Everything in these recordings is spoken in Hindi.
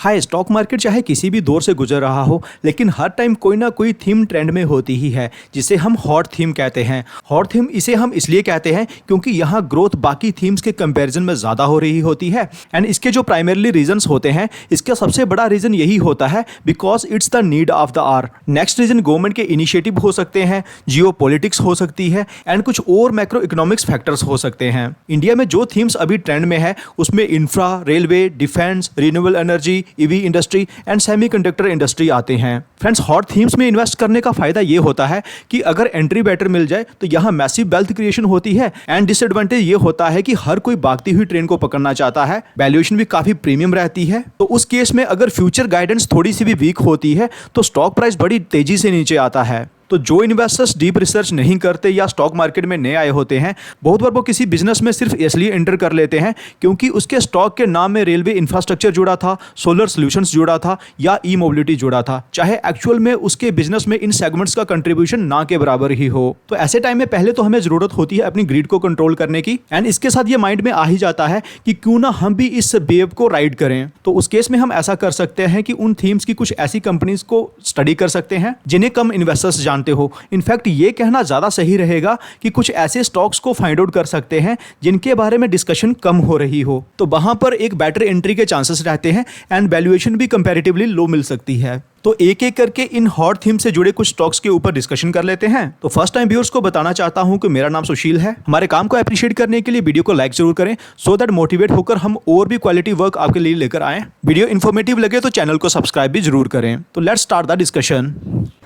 हाय, स्टॉक मार्केट चाहे किसी भी दौर से गुजर रहा हो, लेकिन हर टाइम कोई ना कोई थीम ट्रेंड में होती ही है जिसे हम हॉट थीम कहते हैं। हॉट थीम इसे हम इसलिए कहते हैं क्योंकि यहाँ ग्रोथ बाकी थीम्स के कंपैरिजन में ज़्यादा हो रही होती है। एंड इसके जो प्राइमरली रीजंस होते हैं, इसका सबसे बड़ा रीज़न यही होता है because it's the need of the hour. Next reason government के इनिशिएटिव हो सकते हैं, जियो पॉलिटिक्स हो सकती है एंड कुछ और मैक्रो इकोनॉमिक्स फैक्टर्स हो सकते हैं। इंडिया में जो थीम्स अभी ट्रेंड में है उसमें infra, railway, defence, renewable energy, EV industry and semiconductor industry आते हैं। फ्रेंड्स, हॉट थीम्स में इन्वेस्ट करने का फायदा ये होता है कि अगर एंट्री बेटर मिल जाए तो यहाँ मैसिव वेल्थ क्रिएशन होती है। एंड डिसएडवांटेज ये होता है कि हर कोई भागती हुई ट्रेन को पकड़ना चाहता है, वैल्यूएशन भी काफी प्रीमियम रहती है। तो उस केस में अगर फ्यूचर गाइडेंस थोड़ी सी भी वीक होती है तो स्टॉक प्राइस बड़ी तेजी से नीचे आता है। तो जो इन्वेस्टर्स डीप रिसर्च नहीं करते या स्टॉक मार्केट में नए आए होते हैं, बहुत बार वो किसी बिजनेस में सिर्फ इसलिए एंटर कर लेते हैं क्योंकि उसके स्टॉक के नाम में रेलवे इंफ्रास्ट्रक्चर जुड़ा था, सोलर सॉल्यूशंस जुड़ा था या ई मोबिलिटी जुड़ा था, चाहे एक्चुअल में उसके बिजनेस में इन सेगमेंट्स का कंट्रीब्यूशन ना के बराबर ही हो। तो ऐसे टाइम में पहले तो हमें जरूरत होती है अपनी ग्रीड को कंट्रोल करने की। एंड इसके साथ ये माइंड में आ ही जाता है कि क्यों ना हम भी इस वेव को राइड करें। तो उस केस में हम ऐसा कर सकते हैं कि उन थीम्स की कुछ ऐसी कंपनीज को स्टडी कर सकते हैं जिन्हें कम इन्वेस्टर्स जानते हो। इनफैक्ट ये कहना ज्यादा सही रहेगा कि कुछ ऐसे स्टॉक्स को फाइंड आउट कर सकते हैं जिनके बारे में डिस्कशन कम हो रही हो, तो वहां पर एक बेटर एंट्री के चांसेस रहते हैं एंड वैल्यूएशन भी कंपैरेटिवली लो मिल सकती है। तो एक एक करके इन हॉट थीम से जुड़े कुछ स्टॉक्स के ऊपर डिस्कशन कर लेते हैं। तो फर्स्ट टाइम व्यूअर्स को बताना चाहता हूं कि मेरा नाम सुशील है। हमारे काम को अप्रिशिएट करने के लिए वीडियो को लाइक जरूर करें सो दैट मोटिवेट होकर हम और भी क्वालिटी वर्क आपके लिए लेकर आए। वीडियो इन्फॉर्मेटिव लगे तो चैनल को सब्सक्राइब भी जरूर करें। तो लेट्स स्टार्ट द डिस्कशन।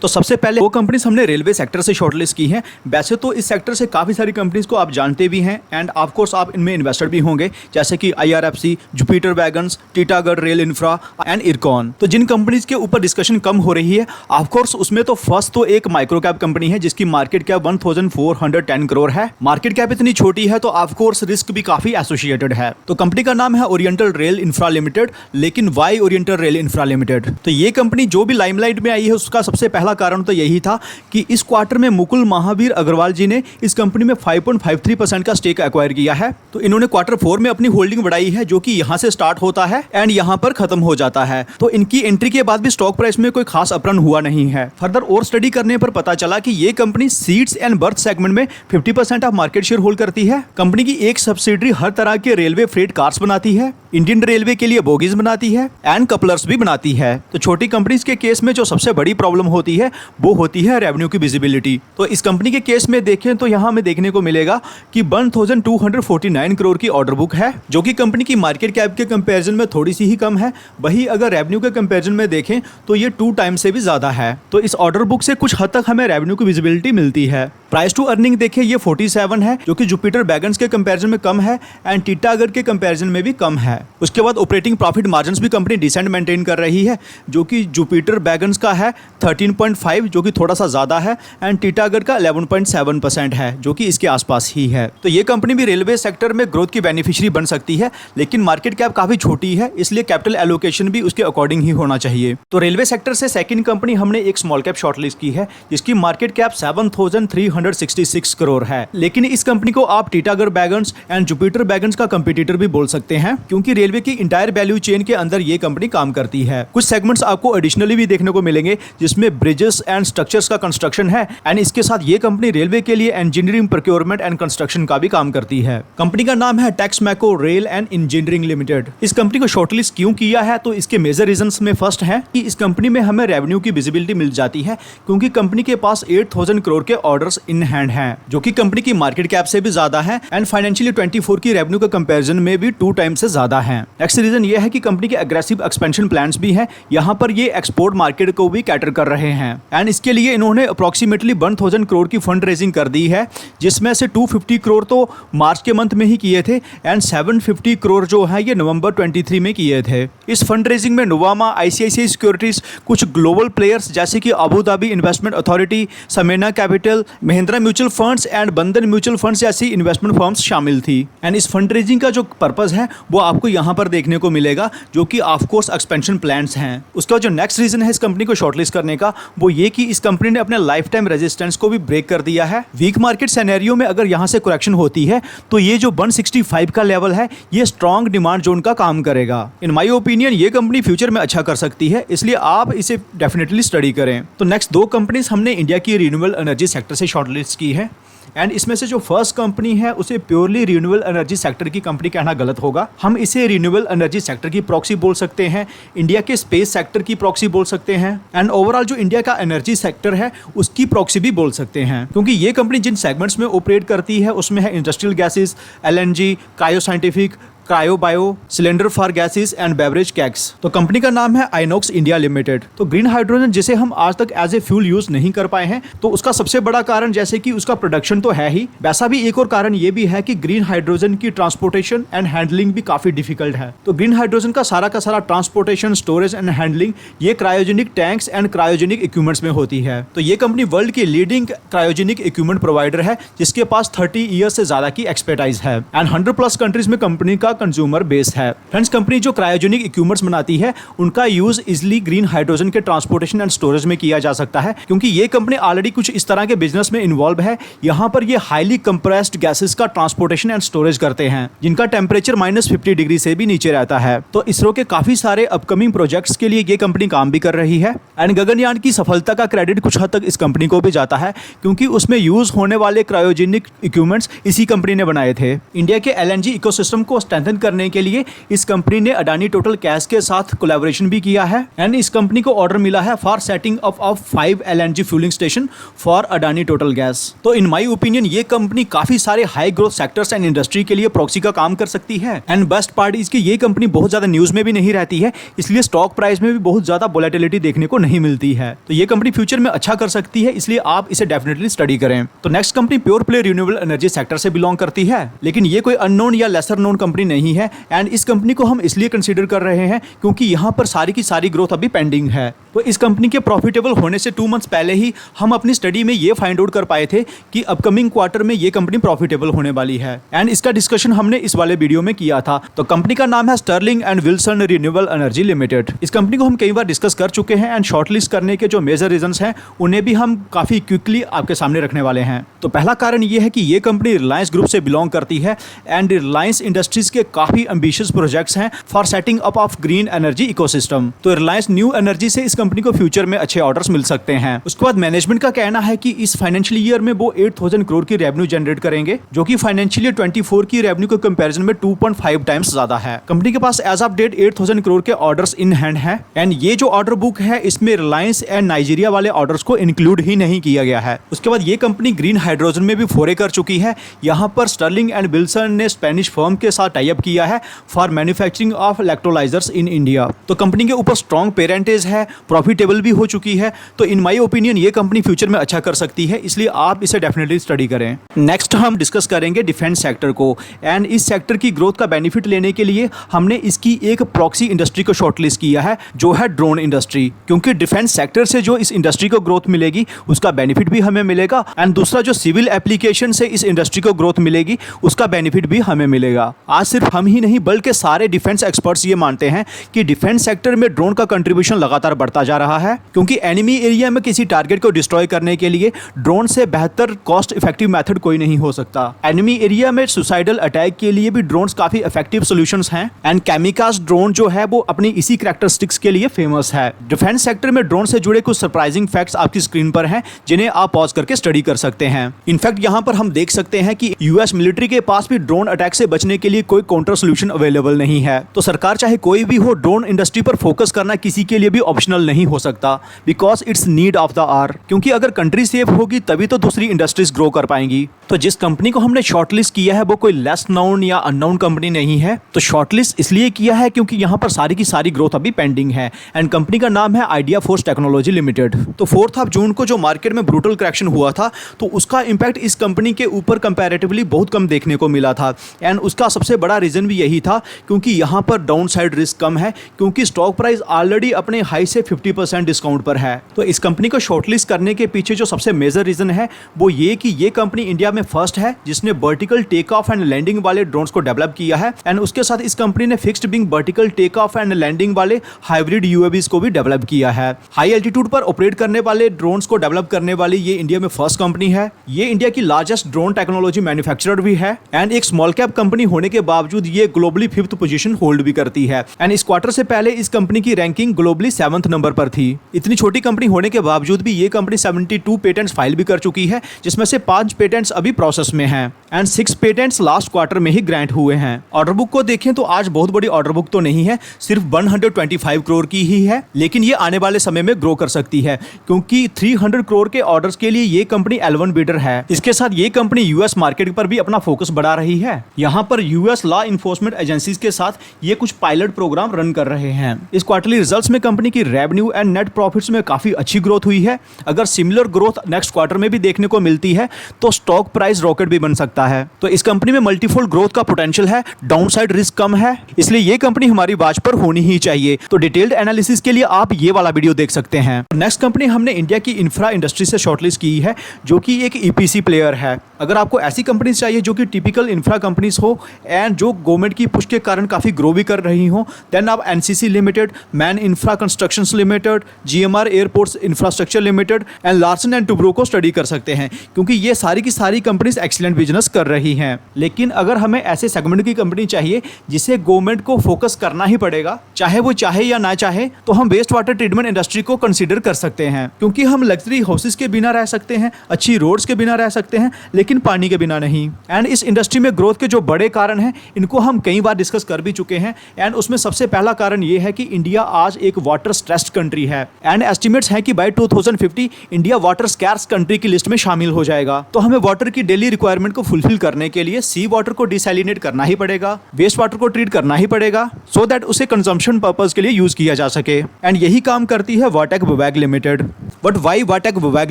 तो सबसे पहले वो कंपनीज हमने रेलवे सेक्टर से शॉर्टलिस्ट की हैं। वैसे तो इस सेक्टर से काफी सारी कंपनीज को आप जानते भी हैं एंड ऑफ कोर्स आप इनमें इन्वेस्टर भी होंगे, जैसे कि IRFC, Jupiter wagons, Titagarh rail infra and IRCON. तो जिन कंपनीज के ऊपर डिस्कशन कम हो रही है, ऑफ कोर्स उसमें तो फर्स्ट तो एक माइक्रो कैप कंपनी है जिसकी मार्केट कैप 1410 करोड़ है। मार्केट कैप इतनी छोटी है तो ऑफ कोर्स रिस्क भी काफी एसोसिएटेड है। तो कंपनी का नाम है ओरिएंटल रेल इंफ्रा लिमिटेड, लेकिन why Oriental Rail Infra Limited? तो ये कंपनी जो भी लाइमलाइट में आई है उसका सबसे पहला कारण तो यही था कि इस क्वार्टर में मुकुल महावीर अग्रवाल जी ने इस कंपनी में 5.53% का स्टेक एक्वायर किया है। तो इन्होंने क्वार्टर 4 में अपनी होल्डिंग बढ़ाई है, जो कि यहां से स्टार्ट होता है एंड यहां पर खत्म हो जाता है। तो इनकी एंट्री के बाद भी स्टॉक प्राइस में कोई खास अपरन हुआ नहीं है। फर्दर और स्टडी करने पर पता चला कि ये company seats and birth segment में 50% ऑफ मार्केट शेयर होल्ड करती है। कंपनी की एक सब्सिडरी हर तरह के रेलवे फ्रेट कार्स बनाती है, इंडियन रेलवे के लिए बोगीज बनाती है एंड कपलर्स भी बनाती है। तो छोटी कंपनीज के केस में जो सबसे बड़ी प्रॉब्लम होती है वो होती है रेवेन्यू की विजिबिलिटी। तो इस कंपनी के केस में देखें तो यहाँ हमें देखने को मिलेगा कि 1249 करोड़ की ऑर्डर बुक है, जो कि कंपनी की मार्केट कैप के कंपैरिजन में थोड़ी सी ही कम है। वही अगर रेवेन्यू के कंपैरिजन में देखें तो ये 2 टाइम्स से भी ज्यादा है। तो इस ऑर्डर बुक से कुछ हद तक हमें रेवेन्यू की विजिबिलिटी मिलती है। प्राइस टू अर्निंग देखें ये 47 है, जो कि जुपिटर वैगन्स के कंपैरिजन में कम है एंड टीटागढ़ के कंपैरिजन में भी कम है। उसके बाद ऑपरेटिंग प्रॉफिट मार्जिन्स भी कंपनी डिसेंट मेंटेन कर रही है, जो कि जुपिटर वैगन्स का है 13.5, जो कि थोड़ा सा ज्यादा है एंड टीटागढ़ का 11.7% है, जो कि इसके आसपास ही है। तो ये कंपनी भी रेलवे सेक्टर में ग्रोथ की बेनिफिशियरी बन सकती है, लेकिन मार्केट कैप काफी छोटी है, इसलिए कैपिटल एलोकेशन भी उसके अकॉर्डिंग ही होना चाहिए। तो रेलवे सेक्टर से सेकंड कंपनी हमने एक स्मॉल कैप शॉर्टलिस्ट की है, जिसकी मार्केट कैप 7366 करोड़ है। लेकिन इस कंपनी को आप Titagarh wagons and Jupiter wagons का कंपटीटर भी बोल सकते हैं, क्योंकि रेलवे की इंटायर वैल्यू चेन के अंदर ये कंपनी काम करती है। कुछ सेगमेंट्स आपको एडिशनली भी देखने को मिलेंगे, जिसमें ब्रिजेस एंड स्ट्रक्चर्स का कंस्ट्रक्शन है एंड इसके साथ ये कंपनी रेलवे के लिए इंजीनियरिंग, प्रोक्योरमेंट एंड कंस्ट्रक्शन का भी काम करती है। कंपनी का नाम है Texmaco rail and engineering limited. इस कंपनी को शॉर्टलिस्ट क्यों किया है, तो इसके मेजर रीजंस में फर्स्ट है कि इस कंपनी में हमें रेवेन्यू की विजिबिलिटी मिल जाती है, क्योंकि कंपनी के पास 8000 करोड़ के ऑर्डर्स इन हैंड हैं, जो कि कंपनी की मार्केट कैप से भी ज्यादा है एंड फाइनेंशियली 24 की रेवेन्यू के कंपैरिजन में भी 2 टाइम्स से ज्यादा है। नेक्स्ट रीजन ये है कि कंपनी के एग्रेसिव एक्सपेंशन प्लान्स भी हैं। यहाँ पर ये एक्सपोर्ट मार्केट को भी कैटर कर रहे हैं एंड इसके लिए इन्होंने अप्रोक्सीमेटली 1000 करोड़ की फंड रेजिंग कर दी है, जिसमें से 250 करोड़ तो मार्च के मंथ में ही किए थे एंड 750 करोड़ जो है ये नवंबर 23 में किए थे। इस फंड रेजिंग में नोवामा, ICICI सिक्योरिटीज, कुछ ग्लोबल प्लेयर्स जैसे कि Abu Dhabi investment authority, Samena capital, Mahindra mutual funds and Bandhan mutual funds जैसी इन्वेस्टमेंट फर्म्स शामिल थी। एंड इस फंड रेजिंग का जो पर्पस है वो आपको यहाँ पर देखने को मिलेगा, जो कि ऑफ कोर्स एक्सपेंशन प्लान्स हैं। उसका जो नेक्स्ट रीजन है इस कंपनी को शॉर्टलिस्ट करने का, वो ये कि इस कंपनी ने अपने लाइफ टाइम रेजिस्टेंस को भी ब्रेक कर दिया है। वीक मार्केट सिनेरियो में अगर यहाँ से करेक्शन होती है तो ये जो 165 का लेवल है ये स्ट्रॉन्ग डिमांड जोन का काम करेगा। इन माय ओपिनियन ये कंपनी फ्यूचर में अच्छा कर सकती है, इसलिए आप इसे डेफिनेटली स्टडी करें। तो नेक्स्ट दो कंपनीज हमने इंडिया की रिन्यूएबल एनर्जी सेक्टर से शॉर्टलिस्ट की है। एंड इसमें से जो फर्स्ट कंपनी है उसे प्योरली रिन्यूएबल एनर्जी सेक्टर की कंपनी कहना गलत होगा। हम इसे रिन्यूएबल एनर्जी सेक्टर की प्रॉक्सी बोल सकते हैं, इंडिया के स्पेस सेक्टर की प्रॉक्सी बोल सकते हैं, एंड ओवरऑल जो इंडिया का एनर्जी सेक्टर है उसकी प्रॉक्सी भी बोल सकते हैं, क्योंकि ये कंपनी जिन सेगमेंट्स में ऑपरेट करती है उसमें है industrial gases, LNG, cryo scientific, cryo bio, cylinder for gases and beverage kegs. तो कंपनी का नाम है आइनॉक्स इंडिया लिमिटेड। तो ग्रीन हाइड्रोजन जिसे हम आज तक एज ए फ्यूल यूज नहीं कर पाए हैं, तो उसका सबसे बड़ा कारण जैसे कि उसका प्रोडक्शन तो है ही, वैसा भी एक और कारण ये भी है कि ग्रीन हाइड्रोजन की ट्रांसपोर्टेशन एंड हैंडलिंग भी काफी डिफिकल्ट है। तो ग्रीन हाइड्रोजन का सारा ट्रांसपोर्टेशन, स्टोरेज एंड हैंडलिंग ये cryogenic tanks and cryogenic equipments में होती है। तो ये कंपनी वर्ल्ड की लीडिंग क्रायोजेनिक इक्विपमेंट प्रोवाइडर है, जिसके पास 30 ईयर्स से ज्यादा की एक्सपर्टाइज है एंड 100+ कंट्रीज में कंपनी का कंज्यूमर बेस है। फ्रेंड्स, कंपनी जो क्रायोजेनिक इक्विपमेंट्स बनाती है उनका यूज इजिली ग्रीन हाइड्रोजन के ट्रांसपोर्टेशन एंड स्टोरेज में किया जा सकता है, क्योंकि ये कंपनी ऑलरेडी कुछ इस तरह के बिजनेस में इन्वॉल्व है। यहाँ पर ये हाईली कंप्रेस्ड गैसेस का ट्रांसपोर्टेशन एंड स्टोरेज करते हैं, जिनका टेम्परेचर -50 डिग्री से भी नीचे रहता है। तो इसरो के काफी सारे अपकमिंग प्रोजेक्ट्स के लिए ये कंपनी काम भी कर रही है एंड गगनयान की सफलता का क्रेडिट कुछ हद तक इस कंपनी को भी जाता है, क्योंकि उसमें यूज होने वाले क्रायोजेनिक इक्विपमेंट्स इसी कंपनी ने बनाए थे। इंडिया के LNG इकोसिस्टम को स्ट्रेंथन करने के लिए इस कंपनी ने अडानी टोटल गैस के साथ कोलैबोरेशन भी किया है एंड इस कंपनी को ऑर्डर मिला है for setting up of 5 LNG fuelling station for Adani total gas. तो इन माय ओपिनियन ये कंपनी काफी सारे high growth sectors and industry के लिए प्रॉक्सी का काम कर सकती है। एंड बेस्ट पार्ट इसकी ये कंपनी बहुत ज्यादा न्यूज में भी नहीं रहती है, इसलिए स्टॉक प्राइस में भी बहुत ज्यादा वोलेटिलिटी देखने को नहीं मिलती है। तो ये कंपनी फ्यूचर में अच्छा कर सकती है, इसलिए आप इसे डेफिनेटली स्टडी करें। तो next company pure play renewable energy sector से बिलोंग करती है, लेकिन ये कोई अननोन या लेसर नोन कंपनी नहीं है एंड इस कंपनी को हम इसलिए कंसीडर कर रहे हैं क्योंकि यहाँ पर सारी की सारी ग्रोथ अभी पेंडिंग है। तो इस कंपनी के प्रॉफिटेबल होने से 2 मंथ्स पहले ही हम अपनी स्टडी में ये फाइंड आउट कर पाए थे कि अपकमिंग क्वार्टर में ये कंपनी प्रॉफिटेबल होने वाली है एंड इसका डिस्कशन हमने इस वाले वीडियो में किया था। तो कंपनी का नाम है Sterling and Wilson Renewable Energy Limited. इस कंपनी को हम कई बार डिस्कस कर चुके हैं एंड शॉर्टलिस्ट करने के जो मेजर रीजंस हैं उन्हें भी हम काफी क्विकली आपके सामने रखने वाले हैं। तो पहला कारण ये है कि ये कंपनी रिलायंस ग्रुप से बिलोंग करती है एंड रिलायंस इंडस्ट्रीज के काफी एम्बिशियस प्रोजेक्ट्स हैं for setting up of green energy ecosystem. तो रिलायंस न्यू एनर्जी से इस कंपनी को फ्यूचर में अच्छे ऑर्डर्स मिल सकते हैं। उसके बाद मैनेजमेंट का कहना है कि इस फाइनेंशियल ईयर में वो 8000 करोड़ की रेवेन्यू जनरेट करेंगे, जो कि फाइनेंशियल ईयर 24 की रेवेन्यू के कंपैरिजन में 2.5 टाइम्स ज्यादा है। कंपनी के पास एज ऑफ डेट 8000 करोड़ के ऑर्डर्स इन हैंड है एंड ये जो ऑर्डर बुक है इसमें रिलायंस एंड नाइजीरिया वाले ऑर्डर्स को इंक्लूड ही नहीं किया गया है। उसके बाद ये कंपनी ग्रीन हाइड्रोजन में भी फोरे कर चुकी है। यहाँ पर स्टर्लिंग एंड विल्सन ने स्पेनिश फर्म के साथ टाई अप किया है for manufacturing of electrolysers in India. तो कंपनी के ऊपर स्ट्रॉन्ग पेरेंटेज है, प्रॉफिटेबल भी हो चुकी है। तो इन माय ओपिनियन ये कंपनी फ्यूचर में अच्छा कर सकती है, इसलिए आप इसे डेफिनेटली स्टडी करें। नेक्स्ट हम डिस्कस करेंगे डिफेंस सेक्टर को एंड इस सेक्टर की ग्रोथ का बेनिफिट लेने के लिए हमने इसकी एक प्रॉक्सी इंडस्ट्री को शॉर्टलिस्ट किया है, जो है ड्रोन इंडस्ट्री। क्योंकि डिफेंस सेक्टर से जो इस इंडस्ट्री को ग्रोथ मिलेगी उसका बेनिफिट भी हमें मिलेगा एंड दूसरा जो सिविल एप्लीकेशन से इस इंडस्ट्री को ग्रोथ मिलेगी उसका बेनिफिट भी हमें मिलेगा। आज सिर्फ हम ही नहीं बल्कि सारे डिफेंस एक्सपर्ट्स ये मानते हैं कि डिफेंस सेक्टर में ड्रोन का कंट्रीब्यूशन लगातार बढ़ता जा रहा है, क्योंकि एनिमी एरिया में किसी टारगेट को डिस्ट्रॉय करने के लिए ड्रोन से बेहतर कॉस्ट इफेक्टिव मेथड कोई नहीं हो सकता। एनिमी एरिया में सुसाइडल अटैक के लिए भी ड्रोन्स काफी इफेक्टिव सॉल्यूशंस हैं एंड कैमिकाज ड्रोन जो है वो अपनी इसी कैरेक्टरिस्टिक्स के लिए फेमस है। डिफेंस सेक्टर में ड्रोन से जुड़े कुछ सरप्राइजिंग फैक्ट्स आपकी स्क्रीन पर हैं, जिन्हें आप पॉज करके स्टडी कर सकते हैं। इनफैक्ट यहाँ पर हम देख सकते हैं कि यूएस मिलिट्री के पास भी ड्रोन अटैक से बचने के लिए कोई काउंटर सोल्यूशन अवेलेबल नहीं है। तो सरकार चाहे कोई भी हो, ड्रोन इंडस्ट्री पर फोकस करना किसी के लिए भी ऑप्शनल नहीं हो सकता, because it's need of the hour. क्योंकि अगर कंट्री सेफ होगी तभी तो दूसरी इंडस्ट्रीज ग्रो कर पाएंगी। तो जिस कंपनी को हमने शॉर्टलिस्ट किया है वो कोई लेस नोन या अननोन कंपनी नहीं है। तो शॉर्टलिस्ट इसलिए किया है क्योंकि यहाँ पर सारी की सारी ग्रोथ अभी पेंडिंग है एंड कंपनी का नाम है आइडिया फोर्स टेक्नोलॉजी लिमिटेड। तो 4 जून को जो मार्केट में ब्रूटल करेक्शन हुआ था तो उसका इंपैक्ट इस कंपनी के ऊपर कंपैरेटिवली बहुत कम देखने को मिला था एंड उसका सबसे बड़ा रीजन भी यही था क्योंकि यहाँ पर डाउन साइड रिस्क कम है, क्योंकि स्टॉक प्राइस ऑलरेडी अपने हाई से 50% डिस्काउंट पर है। तो इस कंपनी को शॉर्टलिस्ट करने के पीछे जो सबसे मेजर रीजन है वो ये कि ये कंपनी इंडिया में फर्स्ट है जिसने vertical take off and landing वाले ड्रोन्स को डेवलप किया है, एंड उसके साथ इस कंपनी ने fixed wing vertical take off and landing वाले हाइब्रिड यूएवीज को भी डेवलप किया है। हाई एल्टीट्यूड पर ऑपरेट करने वाले ड्रोन्स को डेवलप करने वाली ये इंडिया में फर्स्ट कंपनी है। ये इंडिया की लार्जेस्ट ड्रोन टेक्नोलॉजी मैन्युफैक्चरर भी है, एंड एक स्मॉल कैप कंपनी होने के बावजूद ये ग्लोबली 5th पोजीशन होल्ड भी करती है, एंड इस क्वार्टर से पहले इस कंपनी की रैंकिंग ग्लोबली 7th नंबर पर थी। इतनी छोटी कंपनी होने के बावजूद भी ये कंपनी 72 पेटेंट्स फाइल भी कर चुकी है, जिसमें से 5 पेटेंट्स अभी प्रोसेस में हैं, एंड 6 पेटेंट्स लास्ट क्वार्टर में ही ग्रांट हुए हैं। ऑर्डर बुक को देखें तो आज बहुत बड़ी ऑर्डर बुक तो नहीं है, सिर्फ 125 करोड़ की ही है, लेकिन ये आने वाले समय में ग्रो कर सकती है क्योंकि 300 करोड़ के ऑर्डर्स के लिए ये कंपनी L1 बिडर है। इसके साथ ये कंपनी यूएस मार्केट पर भी अपना फोकस बढ़ा रही है। यहाँ पर यूएस लॉ इन्फोर्समेंट एजेंसीज के साथ ये कुछ पायलट प्रोग्राम रन कर रहे हैं। इस क्वार्टरली रिजल्ट्स में कंपनी की रेवेन्यू एंड नेट प्रॉफिट्स में काफी अच्छी ग्रोथ हुई है। अगर सिमिलर ग्रोथ नेक्स्ट क्वार्टर में भी देखने को मिलती है तो स्टॉक प्राइस रॉकेट भी बन सकता है। तो इस कंपनी में मल्टीफोल्ड ग्रोथ का पोटेंशियल है, डाउनसाइड रिस्क कम है, इसलिए ये कंपनी हमारी वॉच पर होनी ही चाहिए। तो डिटेल्ड एनालिसिस के लिए आप ये वाला वीडियो देख सकते हैं। नेक्स्ट कंपनी हमने इंडिया की इंफ्रा इंडस्ट्री से शॉर्टलिस्ट की है जो कि एक ईपीसी प्लेयर है। अगर आपको ऐसी कंपनीज चाहिए जो कि टिपिकल इंफ्रा कंपनीज हो एंड जो गवर्नमेंट की पुश के कारण काफी ग्रो भी कर रही हो, देन आप NCC limited, man infra constructions limited, GMR airports infrastructure limited and Larsen and Toubro को स्टडी कर सकते हैं क्योंकि ये सारी की सारी कंपनीज एक्सीलेंट बिजनेस कर रही हैं। लेकिन अगर हमें ऐसे सेगमेंट की कंपनी चाहिए जिसे गवर्नमेंट को फोकस करना ही पड़ेगा, चाहे वो चाहे या ना चाहे, तो हम वेस्ट वाटर ट्रीटमेंट इंडस्ट्री को कंसीडर कर सकते हैं क्योंकि हम लग्जरी हाउसेस के बिना रह सकते हैं, अच्छी रोड्स के बिना रह सकते हैं, लेकिन पानी के बिना नहीं। एंड इस इंडस्ट्री में ग्रोथ के जो बड़े कारण हैं इनको हम कई बार डिस्कस कर भी चुके हैं, एंड उसमें सबसे पहला कारण ये है कि इंडिया आज एक वाटर स्ट्रेस्ड कंट्री है, एंड एस्टिमेट्स हैं कि by 2050 India water scarce country की लिस्ट में शामिल हो जाएगा। तो हमें वाटर की डेली रिक्वायरमेंट को फुलफिल करने के लिए सी वाटर को डिसैलिनेट करना ही पड़ेगा, वेस्ट वाटर को ट्रीट करना ही पड़ेगा, सो दैट उसे कंजम्पशन पर्पस के लिए यूज किया जा सके। एंड यही काम करती है वाटेक विभाग लिमिटेड। बट वाई वाटेक विभाग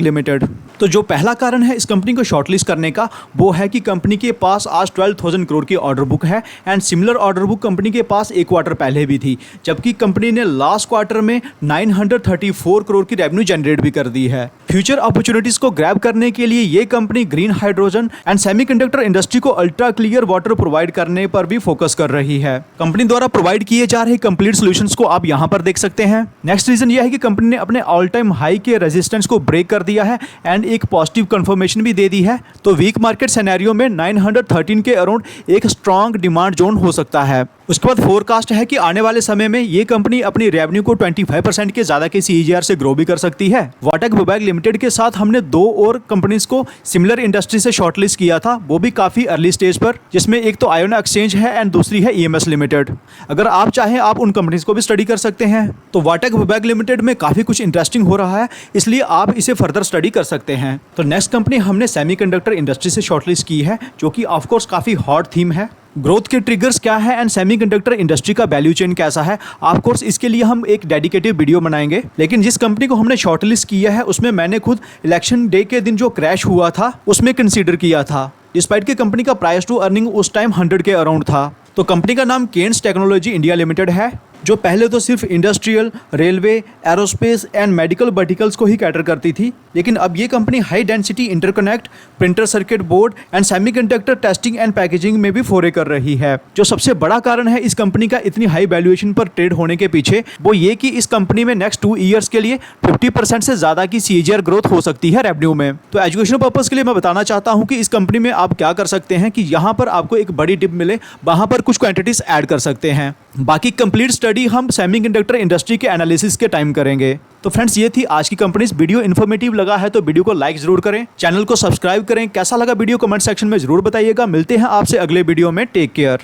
लिमिटेड? तो जो पहला कारण है इस कंपनी को शॉर्टलिस्ट करने का वो है कि कंपनी के पास आज 12,000 करोड़ की ऑर्डर बुक है, and similar order book company के पास एक क्वार्टर पहले भी थी, जबकि कंपनी ने लास्ट क्वार्टर में 934 करोड़ की रेवेन्यू जनरेट भी कर दी है। फ्यूचर अपॉर्चुनिटीज को ग्रैब करने के लिए ये company green hydrogen and semiconductor industry को अल्ट्रा क्लियर वाटर प्रोवाइड करने पर भी फोकस कर रही है। कंपनी द्वारा प्रोवाइड किए जा रहे कंप्लीट सॉल्यूशंस को आप यहाँ पर देख सकते हैं। नेक्स्ट रीजन यह है कि कंपनी ने अपने ऑल टाइम हाई के रेजिस्टेंस को ब्रेक कर दिया है एंड एक पॉजिटिव कंफर्मेशन भी दे दी है। तो वीक मार्केट सिनेरियो में 913 के अराउंड एक स्ट्रॉन्ग डिमांड जोन हो सकता है। उसके बाद फोरकास्ट है कि आने वाले समय में ये कंपनी अपनी रेवेन्यू को 25% के ज्यादा के सीईजीआर से ग्रो भी कर सकती है। वाटेक विभाग लिमिटेड के साथ हमने 2 और कंपनीज को सिमिलर इंडस्ट्री से शॉर्टलिस्ट किया था, वो भी काफी अर्ली स्टेज पर, जिसमें एक तो आयोना एक्सचेंज है एंड दूसरी है ईएमएस लिमिटेड। अगर आप चाहें आप उन कंपनीज को भी स्टडी कर सकते हैं। तो वाटेक विभाग लिमिटेड में काफी कुछ इंटरेस्टिंग हो रहा है, इसलिए आप इसे फर्दर स्टडी कर सकते हैं। तो नेक्स्ट कंपनी हमने सेमीकंडक्टर इंडस्ट्री से शॉर्टलिस्ट की है जो कि ऑफकोर्स काफी हॉट थीम है। ग्रोथ के ट्रिगर्स क्या है एंड सेमीकंडक्टर इंडस्ट्री का वैल्यू चेन कैसा है, ऑफ कोर्स इसके लिए हम एक डेडिकेटेड वीडियो बनाएंगे। लेकिन जिस कंपनी को हमने शॉर्टलिस्ट किया है उसमें मैंने खुद इलेक्शन डे के दिन जो क्रैश हुआ था उसमें कंसीडर किया था, डिस्पाइट कि कंपनी का प्राइस टू अर्निंग उस टाइम 100 के अराउंड था। तो कंपनी का नाम केन्स टेक्नोलॉजी इंडिया लिमिटेड है, जो पहले तो सिर्फ industrial, railway, aerospace and medical verticals को ही कैटर करती थी, लेकिन अब ये company high density interconnect, printer circuit board and semiconductor testing and packaging में भी फोरे कर रही है। जो सबसे बड़ा कारण है इस कंपनी का इतनी हाई वैल्यूएशन पर ट्रेड होने के पीछे वो ये कि इस कंपनी में नेक्स्ट 2 ईयर्स के लिए 50% से ज्यादा की सीजीआर ग्रोथ हो सकती है रेवेन्यू में। तो एजुकेशनल पर्पस के लिए मैं बताना चाहता हूँ कि इस कंपनी में आप क्या कर सकते हैं कि यहाँ पर आपको एक बड़ी डिप मिले, वहां पर कुछ क्वांटिटीज ऐड कर सकते हैं। बाकी कंप्लीट स्टडी हम सेमीकंडक्टर इंडस्ट्री के एनालिसिस के टाइम करेंगे। तो फ्रेंड्स ये थी आज की कंपनीज। वीडियो इन्फॉर्मेटिव लगा है तो वीडियो को लाइक जरूर करें, चैनल को सब्सक्राइब करें। कैसा लगा वीडियो कमेंट सेक्शन में जरूर बताइएगा। मिलते हैं आपसे अगले वीडियो में। Take care.